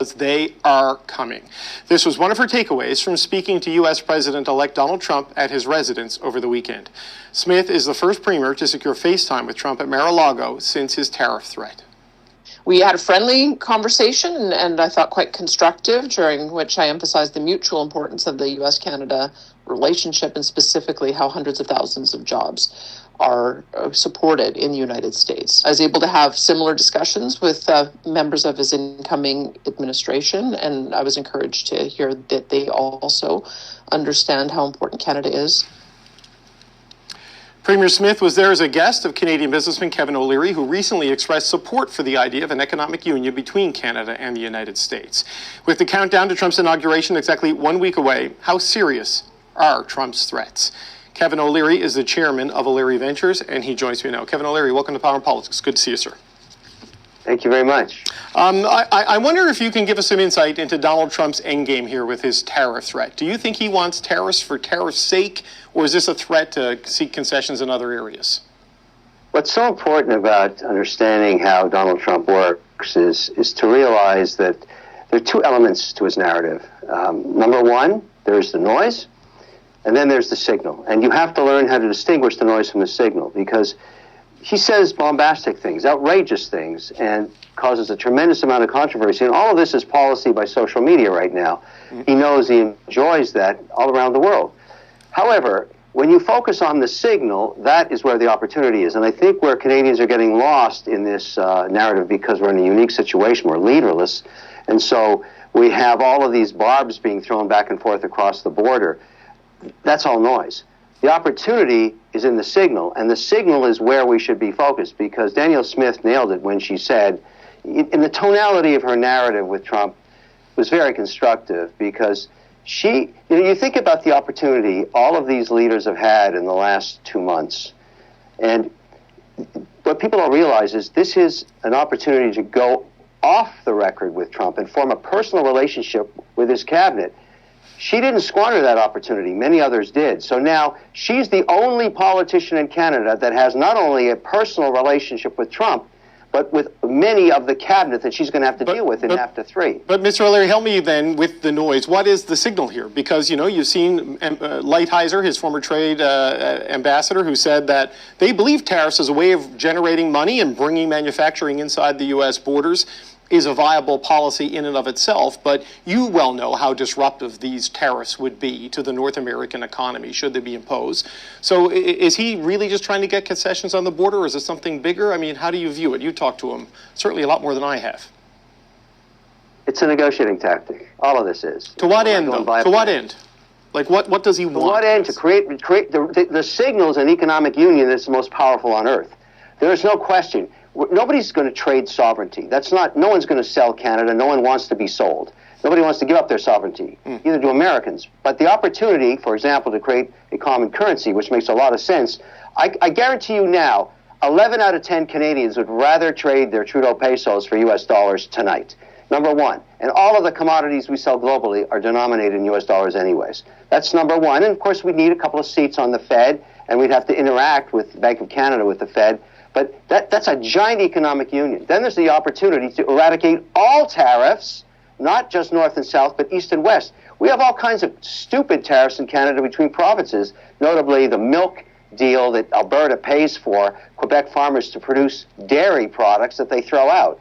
because they are coming. This was one of her takeaways from speaking to U.S. President-elect Donald Trump at his residence over the weekend. Smith is the first premier to secure FaceTime with Trump at Mar-a-Lago since his tariff threat. We had a friendly conversation, and I thought quite constructive, during which I emphasized the mutual importance of the U.S.-Canada relationship, and specifically how hundreds of thousands of jobs are supported in the United States. I was able to have similar discussions with members of his incoming administration, and I was encouraged to hear that they also understand how important Canada is. Premier Smith was there as a guest of Canadian businessman Kevin O'Leary, who recently expressed support for the idea of an economic union between Canada and the United States. With the countdown to Trump's inauguration exactly 1 week away, how serious are Trump's threats? Kevin O'Leary is the chairman of O'Leary Ventures, and he joins me now. Kevin O'Leary, welcome to Power and Politics. Good to see you, sir. Thank you very much. I wonder if you can give us some insight into Donald Trump's endgame here with his tariff threat. Do you think he wants tariffs for tariff's sake, or is this a threat to seek concessions in other areas? What's so important about understanding how Donald Trump works is to realize that there are two elements to his narrative. Number one, there's the noise, and then there's the signal. And you have to learn how to distinguish the noise from the signal, because he says bombastic things, outrageous things, and causes a tremendous amount of controversy. And all of this is policy by social media right now. He knows he enjoys that all around the world. However, when you focus on the signal, that is where the opportunity is. And I think where Canadians are getting lost in this narrative, because we're in a unique situation, we're leaderless, and so we have all of these barbs being thrown back and forth across the border. That's all noise. The opportunity is in the signal, and the signal is where we should be focused, because Danielle Smith nailed it when she said, in the tonality of her narrative with Trump was very constructive, because you think about the opportunity all of these leaders have had in the last 2 months, and what people don't realize is this is an opportunity to go off the record with Trump and form a personal relationship with his cabinet. She didn't squander that opportunity. Many others did. So now she's the only politician in Canada that has not only a personal relationship with Trump, but with many of the cabinet that she's going to have to deal with in NAFTA 3. But Mr. O'Leary, help me then with the noise. What is the signal here? Because, you've seen Lighthizer, his former trade ambassador, who said that they believe tariffs as a way of generating money and bringing manufacturing inside the U.S. borders is a viable policy in and of itself, but you well know how disruptive these tariffs would be to the North American economy should they be imposed. So is he really just trying to get concessions on the border, or is it something bigger? I mean, how do you view it? You talk to him certainly a lot more than I have. It's a negotiating tactic. All of this is. To what end, though? To what end? Like, what does he want? To what end? To create the signals an economic union that's the most powerful on earth. There is no question. Nobody's going to trade sovereignty. No one's going to sell Canada. No one wants to be sold. Nobody wants to give up their sovereignty, either do Americans. But the opportunity, for example, to create a common currency, which makes a lot of sense, I guarantee you now, 11 out of 10 Canadians would rather trade their Trudeau pesos for U.S. dollars tonight. Number one. And all of the commodities we sell globally are denominated in U.S. dollars anyways. That's number one. And, of course, we'd need a couple of seats on the Fed, and we'd have to interact with the Bank of Canada, with the Fed. But that's a giant economic union. Then there's the opportunity to eradicate all tariffs, not just North and South, but East and West. We have all kinds of stupid tariffs in Canada between provinces, notably the milk deal that Alberta pays for Quebec farmers to produce dairy products that they throw out.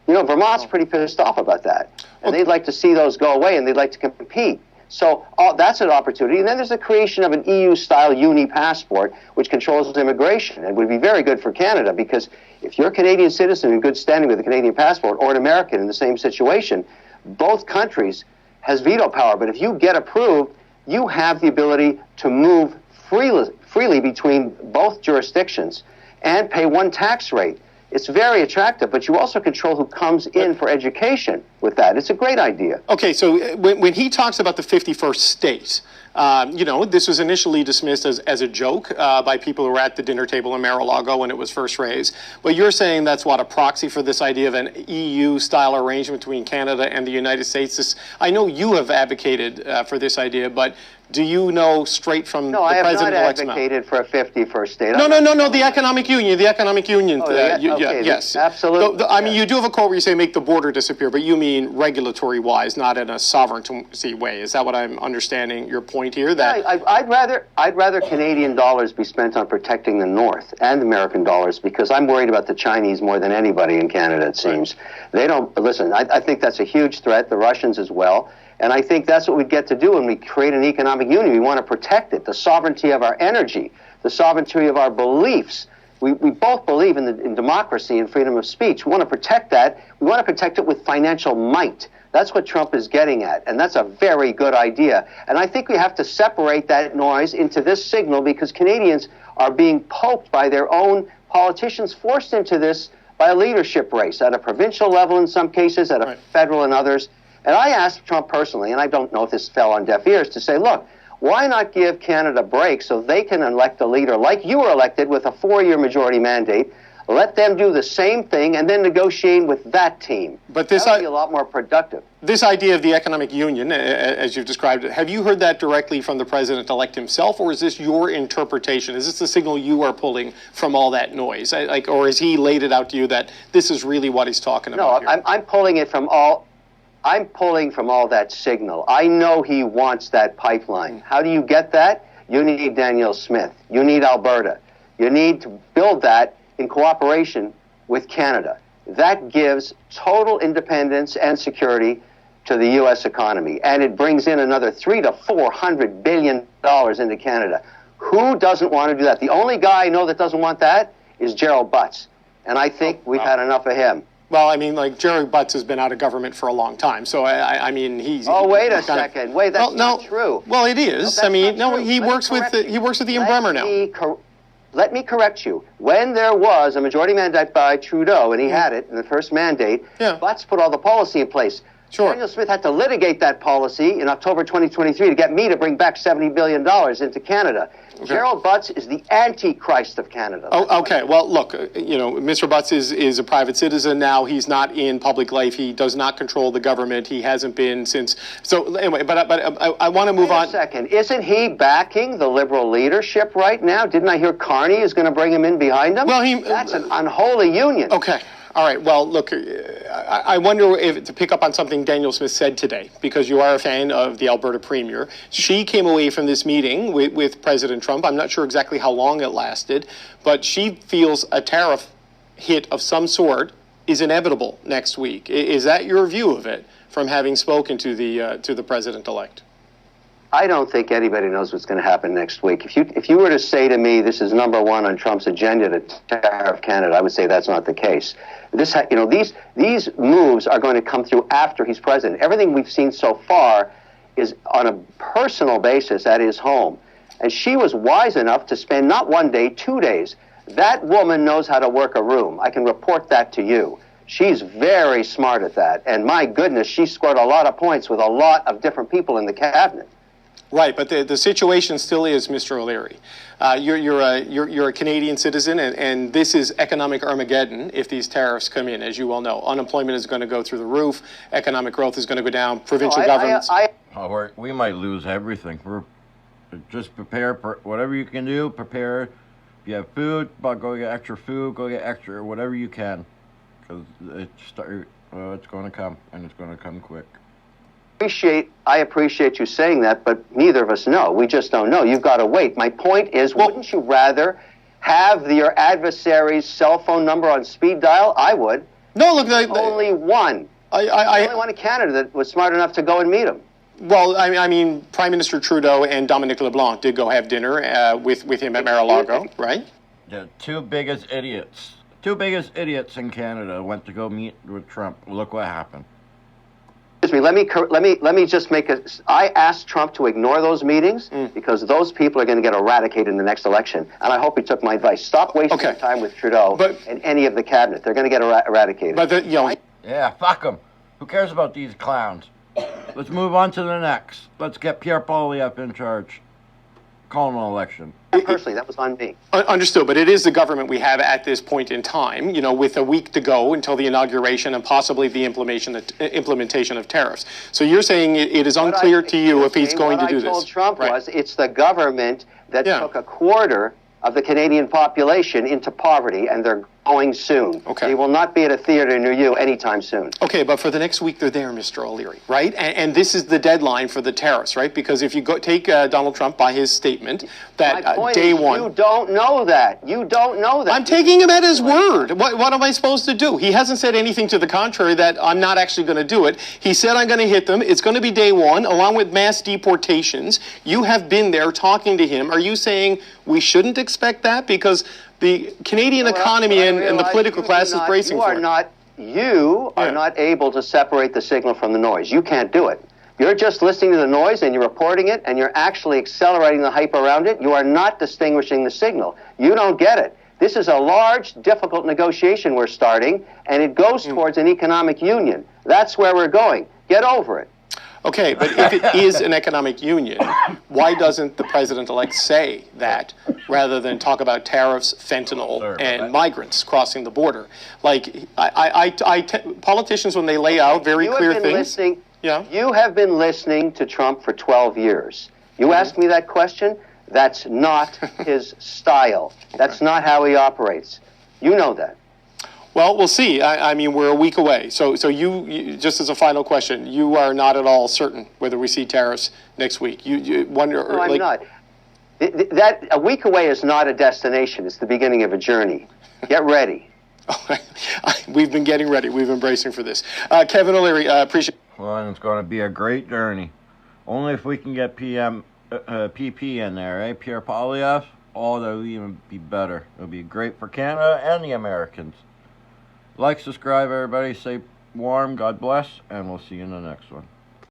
Vermont's pretty pissed off about that. And they'd like to see those go away, and they'd like to compete. So that's an opportunity. And then there's the creation of an EU-style uni-passport, which controls immigration. And would be very good for Canada, because if you're a Canadian citizen in good standing with a Canadian passport, or an American in the same situation, both countries has veto power. But if you get approved, you have the ability to move freely between both jurisdictions and pay one tax rate. It's very attractive, but you also control who comes in for education with that. It's a great idea. Okay, so when he talks about the 51st state, This was initially dismissed as a joke by people who were at the dinner table in Mar-a-Lago when it was first raised. But you're saying that's a proxy for this idea of an EU-style arrangement between Canada and the United States. I know you have advocated for this idea, but do you know straight from the president-elect's mouth? No, I have not advocated for a 51st state. No, the economic union. The economic union. Yes. Absolutely. I mean, you do have a quote where you say make the border disappear, but you mean regulatory-wise, not in a sovereignty way. Is that what I'm understanding your point here? That I'd rather Canadian dollars be spent on protecting the North and American dollars, because I'm worried about the Chinese more than anybody in Canada, it seems. Right. They don't listen. I think that's a huge threat. The Russians as well. And I think that's what we get to do when we create an economic union. We want to protect it, the sovereignty of our energy, the sovereignty of our beliefs. We both believe in democracy and freedom of speech. We want to protect that. We want to protect it with financial might. That's what Trump is getting at, and that's a very good idea. And I think we have to separate that noise into this signal, because Canadians are being poked by their own politicians, forced into this by a leadership race at a provincial level in some cases, at a federal and others. And I asked Trump personally, and I don't know if this fell on deaf ears, to say, look, why not give Canada a break so they can elect a leader like you were elected with a 4-year majority mandate? Let them do the same thing and then negotiate with that team. But this would be a lot more productive. This idea of the economic union, as you've described it, have you heard that directly from the president-elect himself, or is this your interpretation? Is this the signal you are pulling from all that noise? Or has he laid it out to you that this is really what he's talking about here? I'm pulling it from all... I'm pulling from all that signal. I know he wants that pipeline. How do you get that? You need Danielle Smith. You need Alberta. You need to build that in cooperation with Canada. That gives total independence and security to the U.S. economy, and it brings in another $300 to $400 billion into Canada. Who doesn't want to do that? The only guy I know that doesn't want that is Gerald Butts, and I think we've had enough of him. Well, I mean, Jerry Butts has been out of government for a long time, so I mean, he's. Oh, wait a second. Wait, that's not true. Well, it is. He works with the Ian Bremmer now. Let me correct you. When there was a majority mandate by Trudeau, and he had it in the first mandate, Butts put all the policy in place. Sure. Danielle Smith had to litigate that policy in October 2023 to get me to bring back $70 billion into Canada. Okay. Gerald Butts is the antichrist of Canada. Oh, okay. Well, look, Mr. Butts is a private citizen now. He's not in public life. He does not control the government. He hasn't been since. So anyway, but I want to move on. Wait a second. Isn't he backing the Liberal leadership right now? Didn't I hear Carney is going to bring him in behind him? Well, that's an unholy union. Okay. All right. Well, look, I wonder if to pick up on something Danielle Smith said today, because you are a fan of the Alberta Premier. She came away from this meeting with President Trump. I'm not sure exactly how long it lasted, but she feels a tariff hit of some sort is inevitable next week. Is that your view of it from having spoken to the president-elect? I don't think anybody knows what's going to happen next week. If you were to say to me this is number one on Trump's agenda to tariff Canada, I would say that's not the case. These moves are going to come through after he's president. Everything we've seen so far is on a personal basis at his home. And she was wise enough to spend not 1 day, 2 days. That woman knows how to work a room. I can report that to you. She's very smart at that. And my goodness, she scored a lot of points with a lot of different people in the cabinet. Right, but the situation still is, Mr. O'Leary. You're a Canadian citizen, and this is economic Armageddon if these tariffs come in, as you well know. Unemployment is going to go through the roof. Economic growth is going to go down. Provincial governments. We might lose everything. Just prepare for whatever you can do. Prepare. If you have food, go get extra food. Go get extra whatever you can, because it's going to come, and it's going to come quick. I appreciate you saying that, but neither of us know. We just don't know. You've got to wait. My point is, wouldn't you rather have your adversary's cell phone number on speed dial? I would. No, look, only one. Only one in Canada that was smart enough to go and meet him. Well, I mean, Prime Minister Trudeau and Dominic LeBlanc did go have dinner with him at Mar-a-Lago, right? The two biggest idiots in Canada went to go meet with Trump. Look what happened. Excuse me, let me just make I asked Trump to ignore those meetings because those people are going to get eradicated in the next election. And I hope he took my advice. Stop wasting your time with Trudeau and any of the cabinet. They're going to get eradicated. Yeah, fuck them. Who cares about these clowns? Let's move on to the next. Let's get Pierre Poilievre in charge. Call an election. Personally, that was on me. Understood, but it is the government we have at this point in time, with a week to go until the inauguration and possibly the implementation of tariffs. So you're saying it is unclear to you if he's going to do this. What I told Trump was it's the government that took a quarter of the Canadian population into poverty, and they're going soon. Okay. They will not be at a theater near you anytime soon. Okay, but for the next week, they're there, Mr. O'Leary, right? And this is the deadline for the tariffs, right? Because if you take Donald Trump by his statement that My point day is, one... You don't know that. You don't know that. I'm taking him at his word. What am I supposed to do? He hasn't said anything to the contrary that I'm not actually going to do it. He said I'm going to hit them. It's going to be day one, along with mass deportations. You have been there talking to him. Are you saying we shouldn't expect that? Because the Canadian economy and the political class is bracing for it. You are not able to separate the signal from the noise. You can't do it. You're just listening to the noise and you're reporting it and you're actually accelerating the hype around it. You are not distinguishing the signal. You don't get it. This is a large, difficult negotiation we're starting, and it goes towards an economic union. That's where we're going. Get over it. Okay, but if it is an economic union, why doesn't the president-elect say that rather than talk about tariffs, fentanyl, and migrants crossing the border? Like, politicians, when they lay out very clear things... You have been listening to Trump for 12 years. You ask me that question, that's not his style. That's not how he operates. You know that. Well, we'll see. I mean, we're a week away. So you, just as a final question, you are not at all certain whether we see tariffs next week. You wonder... No, I'm not. That a week away is not a destination. It's the beginning of a journey. Get ready. We've been getting ready. We've been bracing for this. Kevin O'Leary, appreciate... Well, and it's going to be a great journey. Only if we can get PP in there, eh? Pierre Poilievre, that'll even be better. It'll be great for Canada and the Americans. Like, subscribe, everybody. Stay warm. God bless. And we'll see you in the next one.